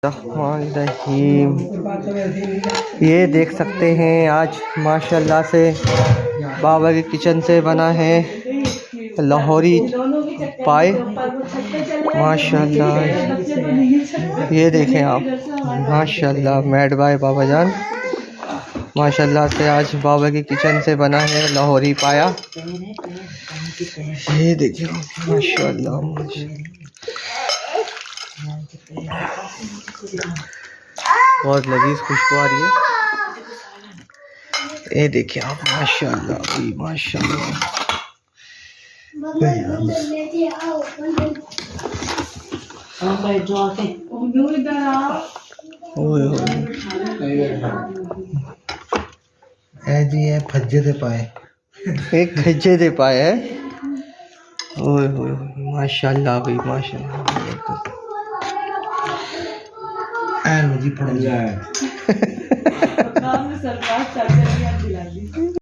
रहीम। ये देख सकते हैं आज माशाल्लाह से बाबा के किचन से बना है लाहौरी पाए माशाल्लाह। ये देखें आप माशाल्लाह मेड बाय बाबा जान। माशाल्लाह से आज बाबा के किचन से बना है लाहौरी पाया। ये देखिए माशाल्लाह बहुत लजीज खुशबू आ रही है। ये देखिए आप माशाल्लाह भाई माशाल्लाह। जी है फज्जे दे पाए एक खज्जे दे पाए है। ओए होए माशाल्लाह भाई माशाल्लाह। जी फड़ जाए